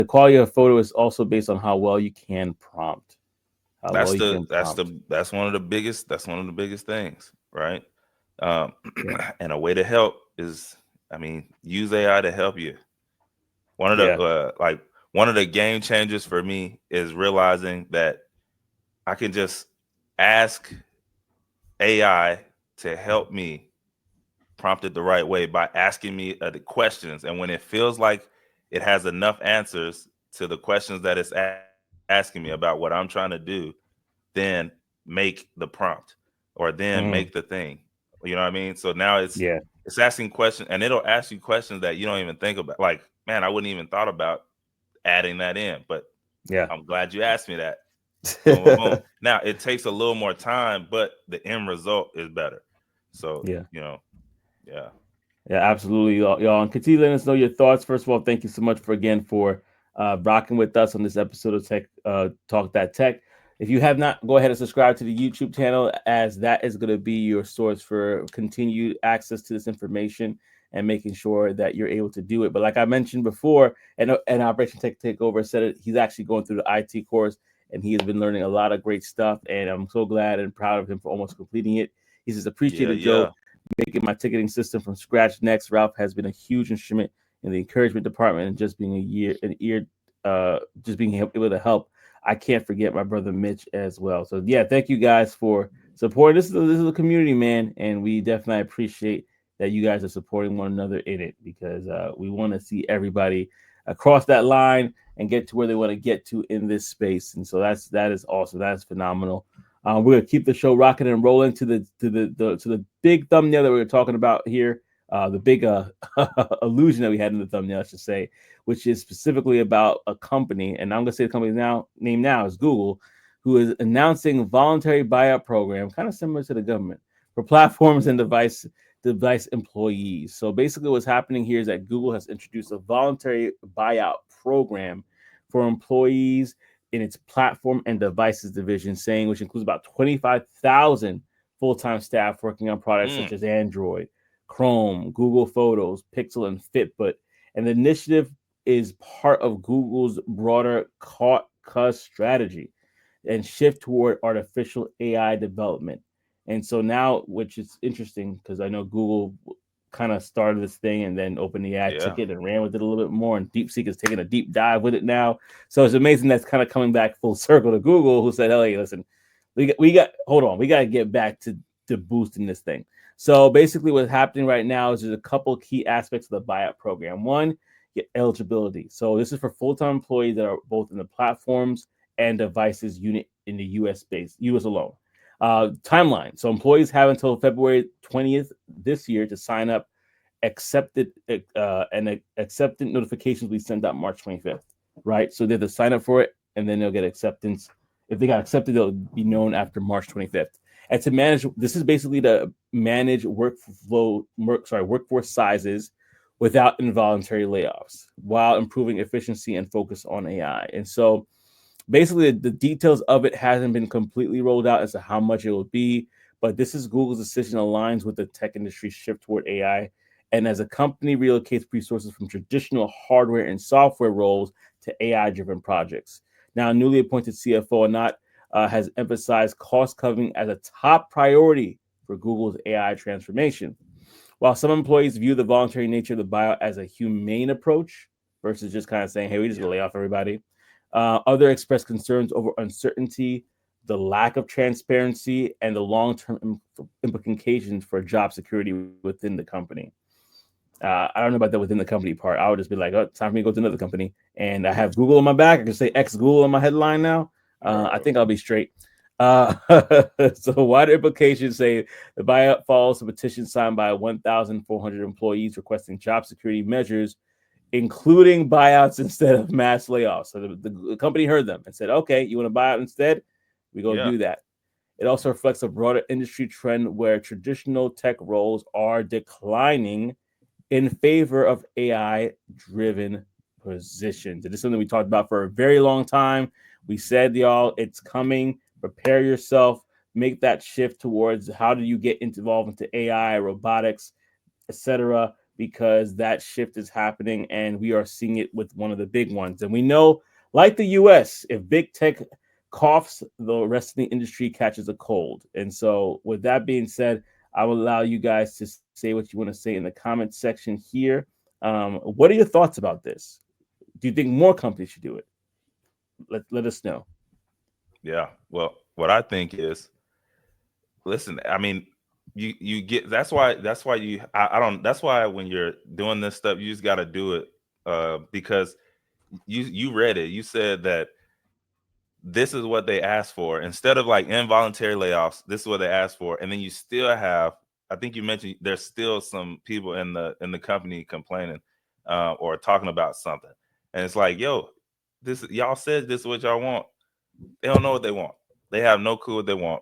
the quality of photo is also based on how well you can prompt. How well That's you the can that's prompt. the that's one of the biggest things, right? Um, Yeah. and a way to help is, I mean, use AI to help you. One of the Yeah. one of the game changers for me is realizing that I can just ask AI to help me prompt it the right way by asking me the questions. And when it feels like it has enough answers to the questions that it's asking me about what I'm trying to do, then make the prompt or then make the Mm, thing. You know what I mean? So now yeah. it's asking questions, and it'll ask you questions that you don't even think about. Like, man, I wouldn't even thought about adding that in, but Yeah. I'm glad you asked me that. Boom, boom, boom. Now it takes a little more time, but the end result is better. So, Yeah. yeah. Yeah, absolutely, y'all. And continue letting us know your thoughts. First of all, thank you so much for again for rocking with us on this episode of Tech Talk That Tech. If you have not, go ahead and subscribe to the YouTube channel, as that is going to be your source for continued access to this information and making sure that you're able to do it. But like I mentioned before, and Operation Tech Takeover said it, he's actually going through the IT course, and he has been learning a lot of great stuff. And I'm so glad and proud of him for almost completing it. He says, Yeah, "Appreciate it, yeah. Joe. Making my ticketing system from scratch next. Ralph has been a huge instrument in the encouragement department and just being just being able to help. I can't forget my brother Mitch as well. So yeah, thank you guys for supporting. This is a community, man, and we definitely appreciate that you guys are supporting one another in it, because we want to see everybody across that line and get to where they want to get to in this space. And so that is awesome. That is phenomenal. We're gonna keep the show rocking and rolling to the big thumbnail that we were talking about here. The big illusion that we had in the thumbnail, I should say, which is specifically about a company, and I'm gonna say the company's name now is Google, who is announcing a voluntary buyout program, kind of similar to the government, for platforms and device employees. So basically, what's happening here is that Google has introduced a voluntary buyout program for employees in its platform and devices division, saying which includes about 25,000 full-time staff working on products such Mm, as Android, Chrome, Google Photos, Pixel, and Fitbit. And the initiative is part of Google's broader cost strategy and shift toward artificial AI development. And so now, which is interesting because I know Google kind of started this thing and then OpenAI yeah. took it and ran with it a little bit more, and DeepSeek is taking a deep dive with it now. So it's amazing that's kind of coming back full circle to Google, who said, "Hey, listen, we got hold on, we got to get back to boosting this thing." So basically, what's happening right now is there's a couple key aspects of the buyout program. One, eligibility. So this is for full-time employees that are both in the platforms and devices unit in the U.S. alone. Timeline. So employees have until February 20th this year to sign up. Accepted notifications will be sent out March 25th. Right. So they have to sign up for it, and then they'll get acceptance. If they got accepted, they'll be known after March 25th. And to manage, this is basically to manage workforce sizes without involuntary layoffs, while improving efficiency and focus on AI. And so basically the details of it hasn't been completely rolled out as to how much it will be, but this is Google's decision aligns with the tech industry's shift toward AI, and as a company relocates resources from traditional hardware and software roles to AI driven projects. Now newly appointed CFO Anat has emphasized cost cutting as a top priority for Google's AI transformation. While some employees view the voluntary nature of the buyout as a humane approach versus just kind of saying, hey, we just Yeah. gonna lay off everybody, others express concerns over uncertainty, the lack of transparency, and the long-term implications for job security within the company. I don't know about that within the company part. I would just be like, oh, time for me to go to another company. And I have Google on my back. I can say ex Google on my headline now. I Bro. think I'll be straight. Uh, so, wider implications say the buyout follows a petition signed by 1,400 employees requesting job security measures, including buyouts instead of mass layoffs. So, the company heard them and said, okay, you want to buy out instead? We're going to Yeah. do that. It also reflects a broader industry trend where traditional tech roles are declining in favor of AI driven positions. And this is something we talked about for a very long time. We said, y'all, it's coming. Prepare yourself, make that shift towards how do you get involved into AI, robotics, etc. because that shift is happening and we are seeing it with one of the big ones. And we know, like the US, if big tech coughs, the rest of the industry catches a cold. And so, with that being said, I will allow you guys to say what you want to say in the comment section here. What are your thoughts about this? Do you think more companies should do it? Let us know. Yeah. Well, what I think is, listen, I mean, you get that's why I don't that's why when you're doing this stuff, you just got to do it because you read it. You said that this is what they asked for instead of like involuntary layoffs. This is what they asked for, and then you still have. I think you mentioned there's still some people in the company complaining or talking about something, and it's like, yo, this y'all said this is what y'all want. They don't know what they want. They have no clue what they want.